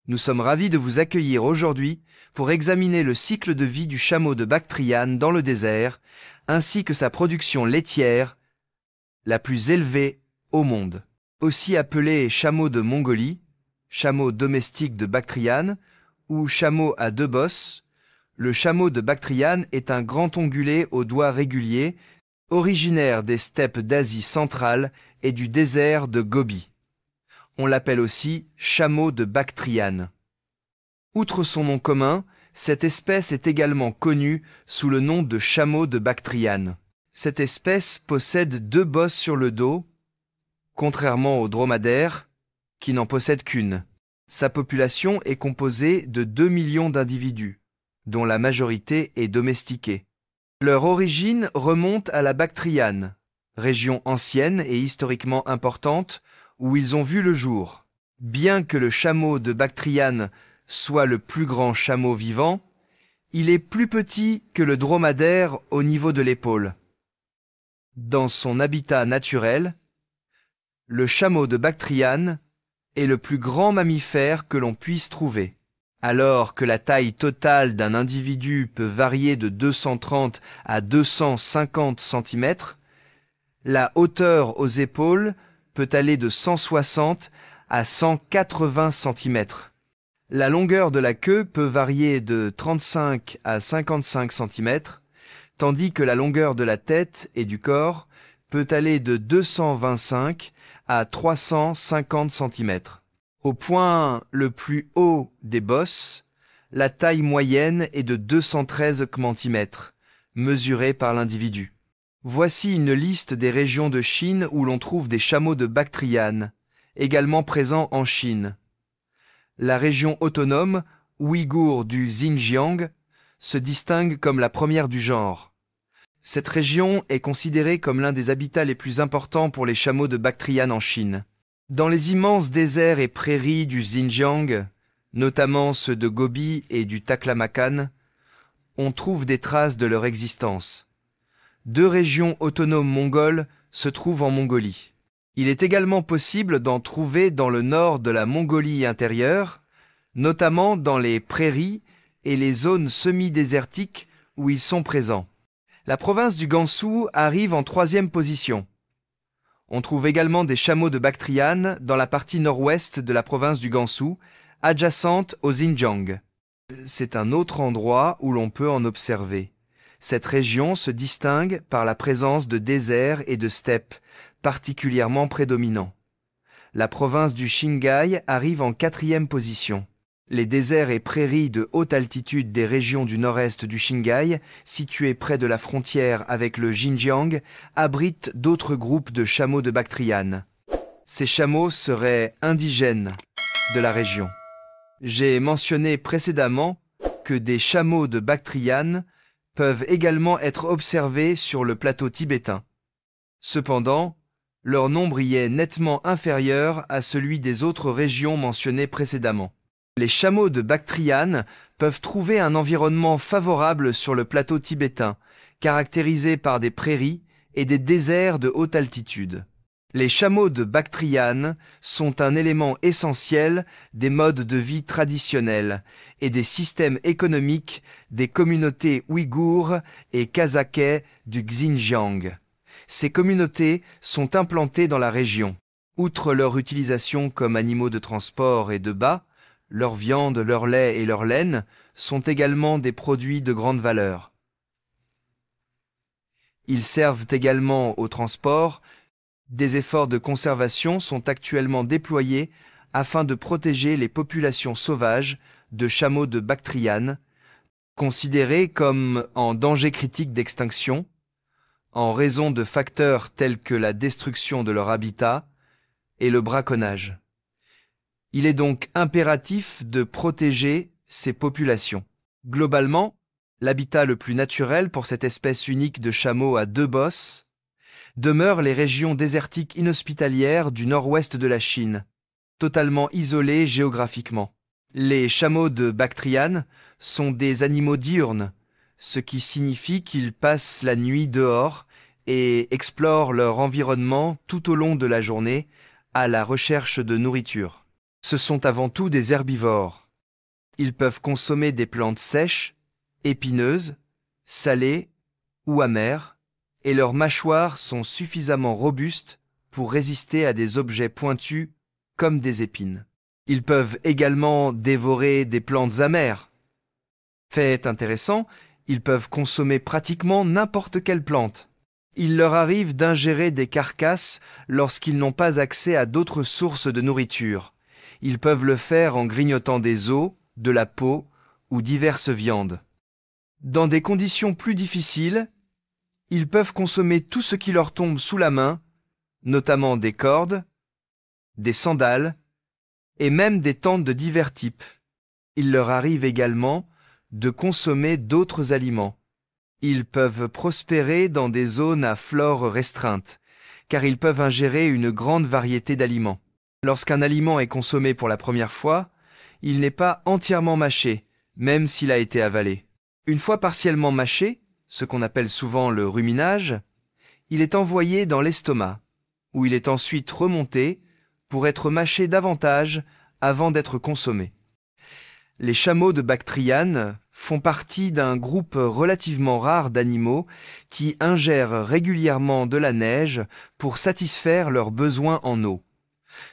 Nous sommes ravis de vous accueillir aujourd'hui pour examiner le cycle de vie du chameau de Bactriane dans le désert, ainsi que sa production laitière, la plus élevée au monde. Aussi appelé chameau de Mongolie, chameau domestique de Bactriane ou chameau à deux bosses, le chameau de Bactriane est un grand ongulé aux doigts réguliers, originaire des steppes d'Asie centrale et du désert de Gobi. On l'appelle aussi chameau de Bactriane. Outre son nom commun, cette espèce est également connue sous le nom de chameau de Bactriane. Cette espèce possède deux bosses sur le dos, contrairement aux dromadaires, qui n'en possèdent qu'une. Sa population est composée de 2 millions d'individus, dont la majorité est domestiquée. Leur origine remonte à la Bactriane, région ancienne et historiquement importante où ils ont vu le jour. Bien que le chameau de Bactriane soit le plus grand chameau vivant, il est plus petit que le dromadaire au niveau de l'épaule. Dans son habitat naturel, le chameau de Bactriane est le plus grand mammifère que l'on puisse trouver. Alors que la taille totale d'un individu peut varier de 230 à 250 cm, la hauteur aux épaules peut aller de 160 à 180 cm. La longueur de la queue peut varier de 35 à 55 cm, tandis que la longueur de la tête et du corps peut aller de 225 à 350 cm. Au point le plus haut des bosses, la taille moyenne est de 213 cm, mesurée par l'individu. Voici une liste des régions de Chine où l'on trouve des chameaux de Bactriane, également présents en Chine. La région autonome ouïghour du Xinjiang se distingue comme la première du genre. Cette région est considérée comme l'un des habitats les plus importants pour les chameaux de Bactriane en Chine. Dans les immenses déserts et prairies du Xinjiang, notamment ceux de Gobi et du Taklamakan, on trouve des traces de leur existence. 2 régions autonomes mongoles se trouvent en Mongolie. Il est également possible d'en trouver dans le nord de la Mongolie intérieure, notamment dans les prairies et les zones semi-désertiques où ils sont présents. La province du Gansu arrive en 3e position. On trouve également des chameaux de Bactriane dans la partie nord-ouest de la province du Gansu, adjacente au Xinjiang. C'est un autre endroit où l'on peut en observer. Cette région se distingue par la présence de déserts et de steppes, particulièrement prédominants. La province du Qinghai arrive en 4e position. Les déserts et prairies de haute altitude des régions du nord-est du Qinghai, situées près de la frontière avec le Xinjiang, abritent d'autres groupes de chameaux de Bactriane. Ces chameaux seraient indigènes de la région. J'ai mentionné précédemment que des chameaux de Bactriane peuvent également être observés sur le plateau tibétain. Cependant, leur nombre y est nettement inférieur à celui des autres régions mentionnées précédemment. Les chameaux de Bactriane peuvent trouver un environnement favorable sur le plateau tibétain, caractérisé par des prairies et des déserts de haute altitude. Les chameaux de Bactriane sont un élément essentiel des modes de vie traditionnels et des systèmes économiques des communautés ouïghours et kazakhais du Xinjiang. Ces communautés sont implantées dans la région. Outre leur utilisation comme animaux de transport et de bât, leur viande, leur lait et leur laine sont également des produits de grande valeur. Ils servent également au transport. Des efforts de conservation sont actuellement déployés afin de protéger les populations sauvages de chameaux de Bactriane, considérés comme en danger critique d'extinction, en raison de facteurs tels que la destruction de leur habitat et le braconnage. Il est donc impératif de protéger ces populations. Globalement, l'habitat le plus naturel pour cette espèce unique de chameau à 2 bosses demeurent les régions désertiques inhospitalières du nord-ouest de la Chine, totalement isolées géographiquement. Les chameaux de Bactriane sont des animaux diurnes, ce qui signifie qu'ils passent la nuit dehors et explorent leur environnement tout au long de la journée à la recherche de nourriture. Ce sont avant tout des herbivores. Ils peuvent consommer des plantes sèches, épineuses, salées ou amères, et leurs mâchoires sont suffisamment robustes pour résister à des objets pointus comme des épines. Ils peuvent également dévorer des plantes amères. Fait intéressant, ils peuvent consommer pratiquement n'importe quelle plante. Il leur arrive d'ingérer des carcasses lorsqu'ils n'ont pas accès à d'autres sources de nourriture. Ils peuvent le faire en grignotant des os, de la peau ou diverses viandes. Dans des conditions plus difficiles, ils peuvent consommer tout ce qui leur tombe sous la main, notamment des cordes, des sandales et même des tentes de divers types. Il leur arrive également de consommer d'autres aliments. Ils peuvent prospérer dans des zones à flore restreinte, car ils peuvent ingérer une grande variété d'aliments. Lorsqu'un aliment est consommé pour la première fois, il n'est pas entièrement mâché, même s'il a été avalé. Une fois partiellement mâché, ce qu'on appelle souvent le ruminage, il est envoyé dans l'estomac, où il est ensuite remonté pour être mâché davantage avant d'être consommé. Les chameaux de Bactriane font partie d'un groupe relativement rare d'animaux qui ingèrent régulièrement de la neige pour satisfaire leurs besoins en eau.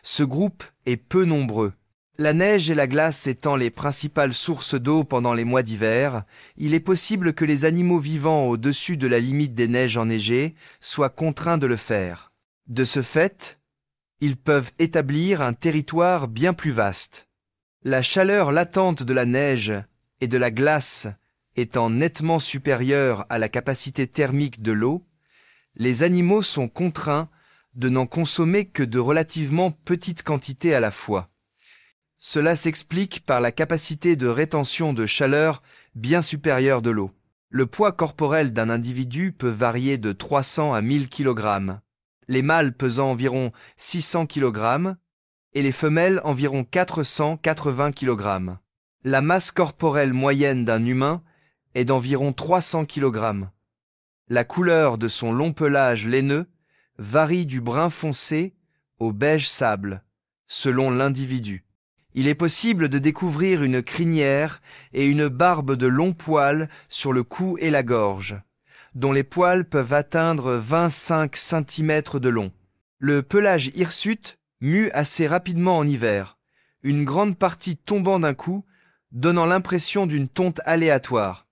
Ce groupe est peu nombreux. La neige et la glace étant les principales sources d'eau pendant les mois d'hiver, il est possible que les animaux vivant au-dessus de la limite des neiges enneigées soient contraints de le faire. De ce fait, ils peuvent établir un territoire bien plus vaste. La chaleur latente de la neige et de la glace étant nettement supérieure à la capacité thermique de l'eau, les animaux sont contraints de n'en consommer que de relativement petites quantités à la fois. Cela s'explique par la capacité de rétention de chaleur bien supérieure de l'eau. Le poids corporel d'un individu peut varier de 300 à 1000 kg, les mâles pesant environ 600 kg et les femelles environ 480 kg. La masse corporelle moyenne d'un humain est d'environ 300 kg. La couleur de son long pelage laineux varie du brun foncé au beige sable, selon l'individu. Il est possible de découvrir une crinière et une barbe de longs poils sur le cou et la gorge, dont les poils peuvent atteindre 25 cm de long. Le pelage hirsute mue assez rapidement en hiver, une grande partie tombant d'un coup, donnant l'impression d'une tonte aléatoire.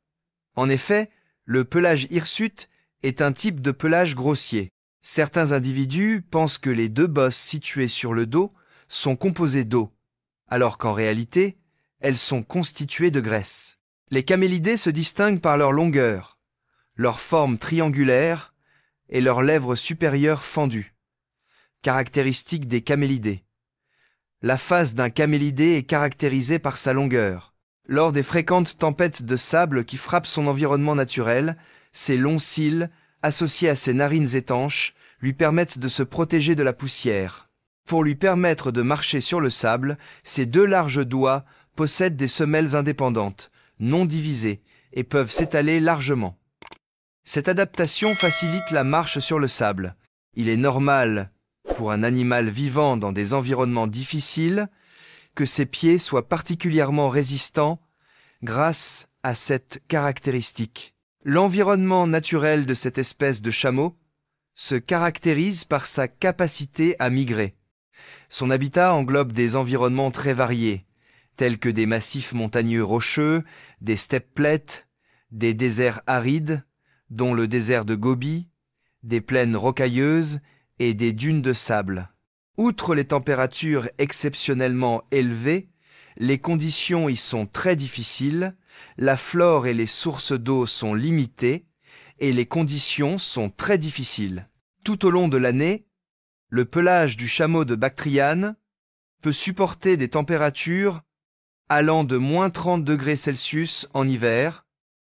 En effet, le pelage hirsute est un type de pelage grossier. Certains individus pensent que les deux bosses situées sur le dos sont composées d'eau, alors qu'en réalité, elles sont constituées de graisse. Les camélidés se distinguent par leur longueur, leur forme triangulaire et leurs lèvres supérieures fendues, caractéristiques des camélidés. La face d'un camélidé est caractérisée par sa longueur. Lors des fréquentes tempêtes de sable qui frappent son environnement naturel, ses longs cils, associés à ses narines étanches, lui permettent de se protéger de la poussière. Pour lui permettre de marcher sur le sable, ses deux larges doigts possèdent des semelles indépendantes, non divisées, et peuvent s'étaler largement. Cette adaptation facilite la marche sur le sable. Il est normal, pour un animal vivant dans des environnements difficiles, que ses pieds soient particulièrement résistants grâce à cette caractéristique. L'environnement naturel de cette espèce de chameau se caractérise par sa capacité à migrer. Son habitat englobe des environnements très variés, tels que des massifs montagneux rocheux, des steppes plates, des déserts arides, dont le désert de Gobi, des plaines rocailleuses et des dunes de sable. Outre les températures exceptionnellement élevées, les conditions y sont très difficiles, la flore et les sources d'eau sont limitées et les conditions sont très difficiles. Tout au long de l'année, le pelage du chameau de Bactriane peut supporter des températures allant de moins 30 degrés Celsius en hiver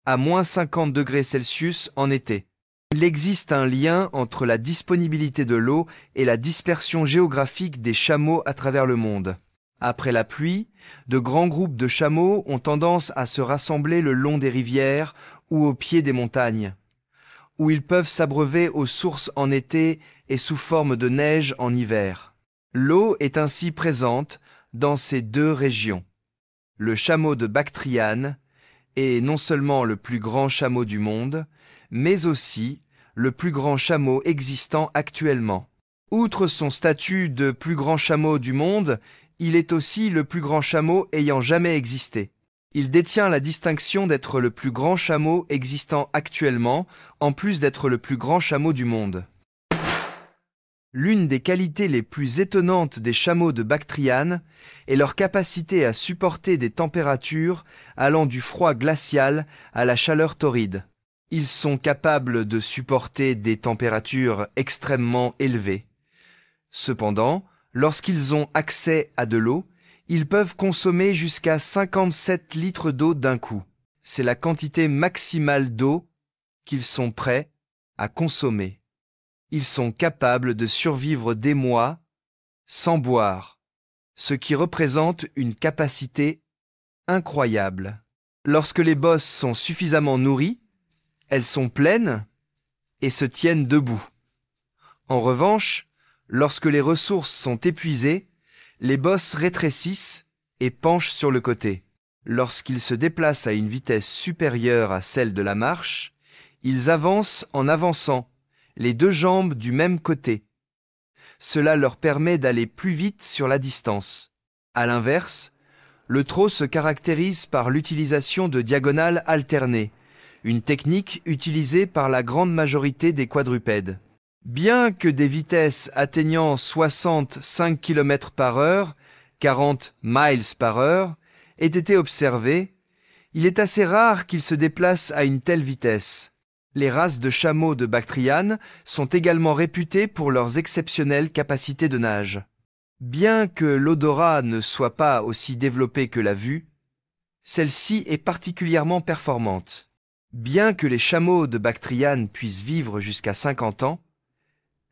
à moins 50 degrés Celsius en été. Il existe un lien entre la disponibilité de l'eau et la dispersion géographique des chameaux à travers le monde. Après la pluie, de grands groupes de chameaux ont tendance à se rassembler le long des rivières ou au pied des montagnes, où ils peuvent s'abreuver aux sources en été et sous forme de neige en hiver. L'eau est ainsi présente dans ces deux régions. Le chameau de Bactriane est non seulement le plus grand chameau du monde, mais aussi le plus grand chameau existant actuellement. Outre son statut de plus grand chameau du monde, il est aussi le plus grand chameau ayant jamais existé. Il détient la distinction d'être le plus grand chameau existant actuellement, en plus d'être le plus grand chameau du monde. L'une des qualités les plus étonnantes des chameaux de Bactriane est leur capacité à supporter des températures allant du froid glacial à la chaleur torride. Ils sont capables de supporter des températures extrêmement élevées. Cependant, lorsqu'ils ont accès à de l'eau, ils peuvent consommer jusqu'à 57 litres d'eau d'un coup. C'est la quantité maximale d'eau qu'ils sont prêts à consommer. Ils sont capables de survivre des mois sans boire, ce qui représente une capacité incroyable. Lorsque les bosses sont suffisamment nourries, elles sont pleines et se tiennent debout. En revanche, lorsque les ressources sont épuisées, les bosses rétrécissent et penchent sur le côté. Lorsqu'ils se déplacent à une vitesse supérieure à celle de la marche, ils avancent en avançant, les deux jambes du même côté. Cela leur permet d'aller plus vite sur la distance. À l'inverse, le trot se caractérise par l'utilisation de diagonales alternées, une technique utilisée par la grande majorité des quadrupèdes. Bien que des vitesses atteignant 65 km/h, 40 miles par heure, aient été observées, il est assez rare qu'ils se déplacent à une telle vitesse. Les races de chameaux de Bactriane sont également réputées pour leurs exceptionnelles capacités de nage. Bien que l'odorat ne soit pas aussi développé que la vue, celle-ci est particulièrement performante. Bien que les chameaux de Bactriane puissent vivre jusqu'à 50 ans,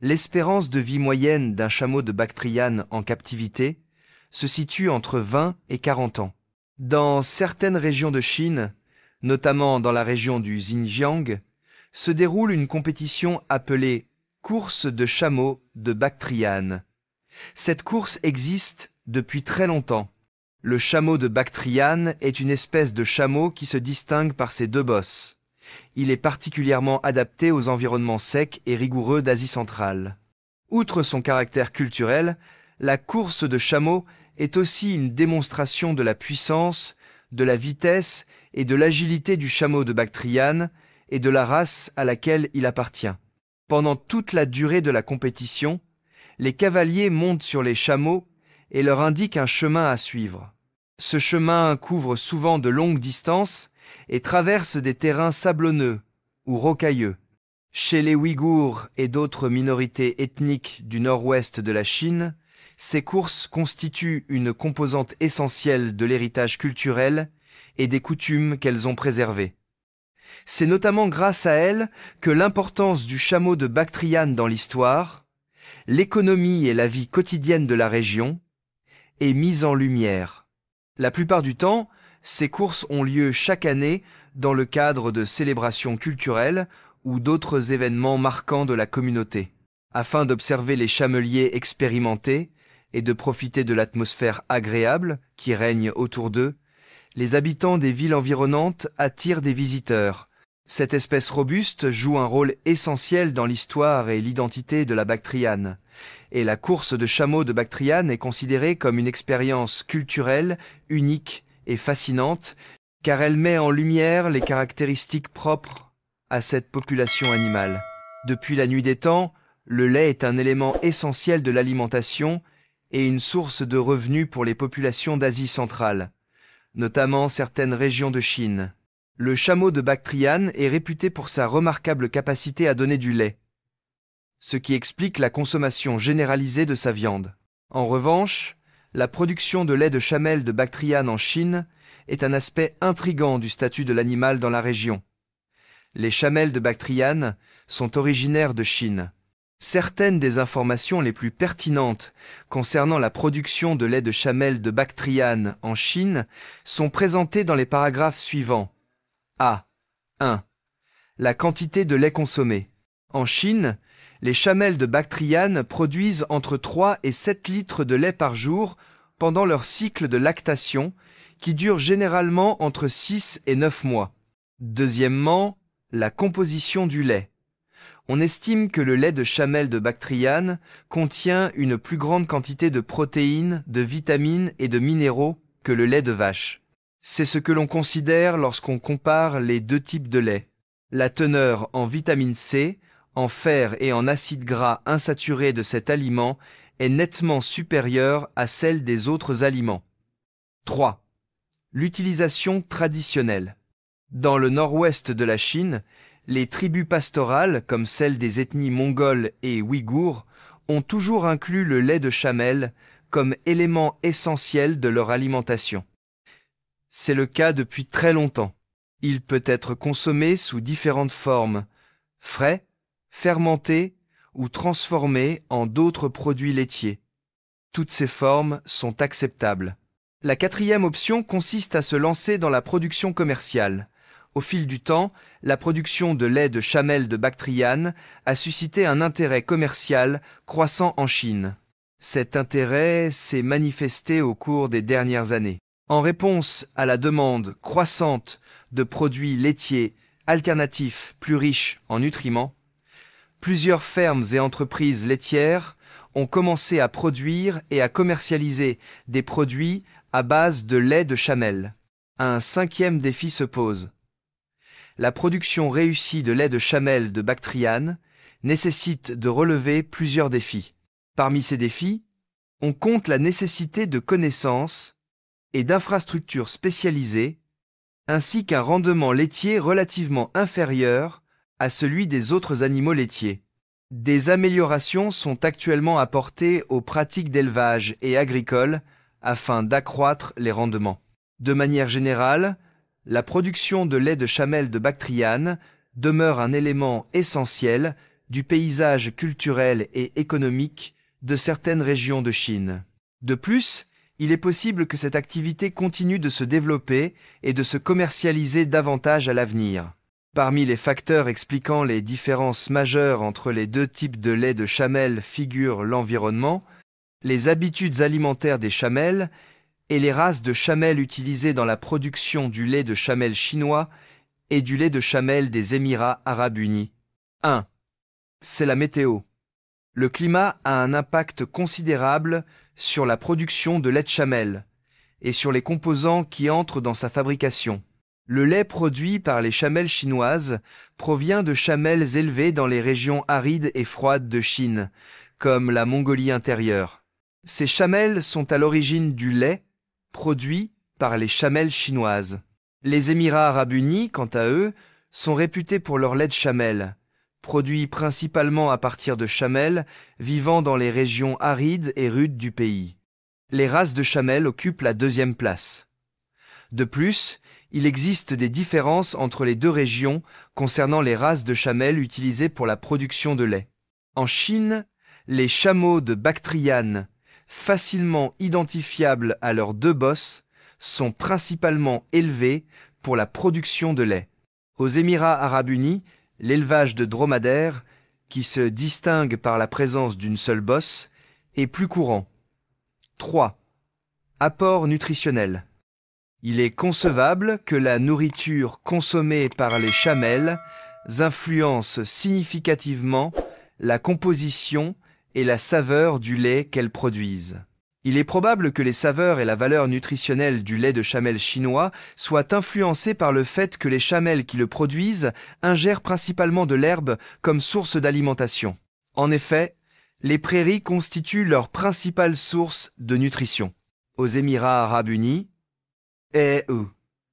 l'espérance de vie moyenne d'un chameau de Bactriane en captivité se situe entre 20 et 40 ans. Dans certaines régions de Chine, notamment dans la région du Xinjiang, se déroule une compétition appelée « course de chameaux de Bactriane ». Cette course existe depuis très longtemps. Le chameau de Bactriane est une espèce de chameau qui se distingue par ses deux bosses. Il est particulièrement adapté aux environnements secs et rigoureux d'Asie centrale. Outre son caractère culturel, la course de chameau est aussi une démonstration de la puissance, de la vitesse et de l'agilité du chameau de Bactriane et de la race à laquelle il appartient. Pendant toute la durée de la compétition, les cavaliers montent sur les chameaux et leur indiquent un chemin à suivre. Ce chemin couvre souvent de longues distances et traverse des terrains sablonneux ou rocailleux. Chez les Ouïghours et d'autres minorités ethniques du nord-ouest de la Chine, ces courses constituent une composante essentielle de l'héritage culturel et des coutumes qu'elles ont préservées. C'est notamment grâce à elles que l'importance du chameau de Bactriane dans l'histoire, l'économie et la vie quotidienne de la région est mise en lumière. La plupart du temps, ces courses ont lieu chaque année dans le cadre de célébrations culturelles ou d'autres événements marquants de la communauté. Afin d'observer les chameliers expérimentés et de profiter de l'atmosphère agréable qui règne autour d'eux, les habitants des villes environnantes attirent des visiteurs. Cette espèce robuste joue un rôle essentiel dans l'histoire et l'identité de la Bactriane, et la course de chameaux de Bactriane est considérée comme une expérience culturelle unique et fascinante, car elle met en lumière les caractéristiques propres à cette population animale. Depuis la nuit des temps, le lait est un élément essentiel de l'alimentation et une source de revenus pour les populations d'Asie centrale, notamment certaines régions de Chine. Le chameau de Bactriane est réputé pour sa remarquable capacité à donner du lait, ce qui explique la consommation généralisée de sa viande. En revanche, la production de lait de chamelle de Bactriane en Chine est un aspect intrigant du statut de l'animal dans la région. Les chamelles de Bactriane sont originaires de Chine. Certaines des informations les plus pertinentes concernant la production de lait de chamelle de Bactriane en Chine sont présentées dans les paragraphes suivants. A. 1. La quantité de lait consommé. En Chine, les chamelles de Bactriane produisent entre 3 et 7 litres de lait par jour pendant leur cycle de lactation, qui dure généralement entre 6 et 9 mois. Deuxièmement, la composition du lait. On estime que le lait de chamelle de Bactriane contient une plus grande quantité de protéines, de vitamines et de minéraux que le lait de vache. C'est ce que l'on considère lorsqu'on compare les deux types de lait. La teneur en vitamine C, en fer et en acides gras insaturés de cet aliment est nettement supérieure à celle des autres aliments. 3. L'utilisation traditionnelle. Dans le nord-ouest de la Chine, les tribus pastorales, comme celles des ethnies mongoles et ouïghours, ont toujours inclus le lait de chamelle comme élément essentiel de leur alimentation. C'est le cas depuis très longtemps. Il peut être consommé sous différentes formes, frais, fermenté ou transformé en d'autres produits laitiers. Toutes ces formes sont acceptables. La quatrième option consiste à se lancer dans la production commerciale. Au fil du temps, la production de lait de chamelle de Bactriane a suscité un intérêt commercial croissant en Chine. Cet intérêt s'est manifesté au cours des dernières années. En réponse à la demande croissante de produits laitiers alternatifs plus riches en nutriments, plusieurs fermes et entreprises laitières ont commencé à produire et à commercialiser des produits à base de lait de chamelle. Un cinquième défi se pose. La production réussie de lait de chamelle de Bactriane nécessite de relever plusieurs défis. Parmi ces défis, on compte la nécessité de connaissances et d'infrastructures spécialisées, ainsi qu'un rendement laitier relativement inférieur à celui des autres animaux laitiers. Des améliorations sont actuellement apportées aux pratiques d'élevage et agricoles afin d'accroître les rendements. De manière générale, la production de lait de chamelle de Bactriane demeure un élément essentiel du paysage culturel et économique de certaines régions de Chine. De plus, il est possible que cette activité continue de se développer et de se commercialiser davantage à l'avenir. Parmi les facteurs expliquant les différences majeures entre les deux types de lait de chamelle figurent l'environnement, les habitudes alimentaires des chamelles et les races de chamelles utilisées dans la production du lait de chamelle chinois et du lait de chamelle des Émirats arabes unis. 1. C'est la météo. Le climat a un impact considérable sur la production de lait de chamelle et sur les composants qui entrent dans sa fabrication. Le lait produit par les chamelles chinoises provient de chamelles élevées dans les régions arides et froides de Chine, comme la Mongolie intérieure. Ces chamelles sont à l'origine du lait produit par les chamelles chinoises. Les Émirats arabes unis, quant à eux, sont réputés pour leur lait de chamelle, produit principalement à partir de chamelles vivant dans les régions arides et rudes du pays. Les races de chamelles occupent la deuxième place. De plus, il existe des différences entre les deux régions concernant les races de chamelles utilisées pour la production de lait. En Chine, les chameaux de Bactriane, facilement identifiables à leurs deux bosses, sont principalement élevés pour la production de lait. Aux Émirats arabes unis, l'élevage de dromadaires, qui se distingue par la présence d'une seule bosse, est plus courant. 3. Apport nutritionnel. Il est concevable que la nourriture consommée par les chamelles influence significativement la composition et la saveur du lait qu'elles produisent. Il est probable que les saveurs et la valeur nutritionnelle du lait de chamelle chinois soient influencées par le fait que les chamelles qui le produisent ingèrent principalement de l'herbe comme source d'alimentation. En effet, les prairies constituent leur principale source de nutrition. Aux Émirats arabes unis,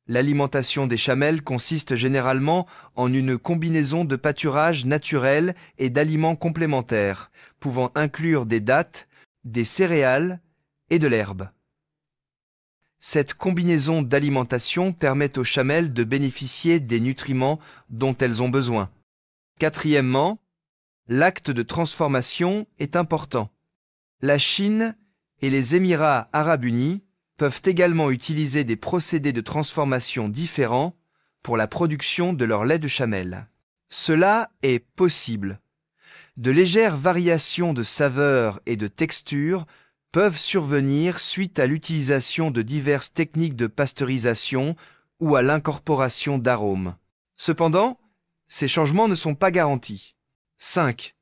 l'alimentation des chamelles consiste généralement en une combinaison de pâturage naturel et d'aliments complémentaires, pouvant inclure des dattes, des céréales et de l'herbe. Cette combinaison d'alimentation permet aux chamelles de bénéficier des nutriments dont elles ont besoin. Quatrièmement, l'acte de transformation est important. La Chine et les Émirats arabes unis peuvent également utiliser des procédés de transformation différents pour la production de leur lait de chamelle. Cela est possible. De légères variations de saveur et de texture peuvent survenir suite à l'utilisation de diverses techniques de pasteurisation ou à l'incorporation d'arômes. Cependant, ces changements ne sont pas garantis. 5.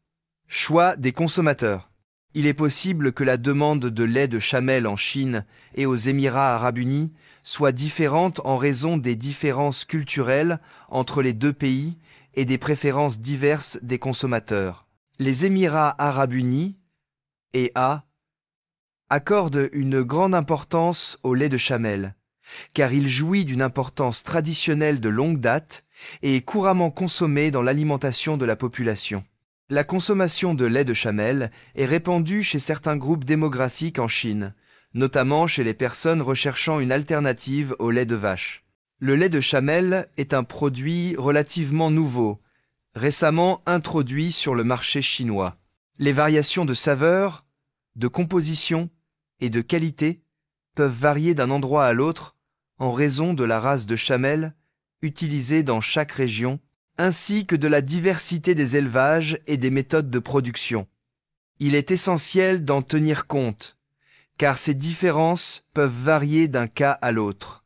Choix des consommateurs. Il est possible que la demande de lait de chamel en Chine et aux Émirats arabes unis soit différente en raison des différences culturelles entre les deux pays et des préférences diverses des consommateurs. Les Émirats arabes unis, EA, accordent une grande importance au lait de chamel, car il jouit d'une importance traditionnelle de longue date et est couramment consommé dans l'alimentation de la population. La consommation de lait de chamel est répandue chez certains groupes démographiques en Chine, notamment chez les personnes recherchant une alternative au lait de vache. Le lait de chamel est un produit relativement nouveau, récemment introduit sur le marché chinois. Les variations de saveur, de composition et de qualité peuvent varier d'un endroit à l'autre en raison de la race de chamel utilisée dans chaque région, ainsi que de la diversité des élevages et des méthodes de production. Il est essentiel d'en tenir compte, car ces différences peuvent varier d'un cas à l'autre.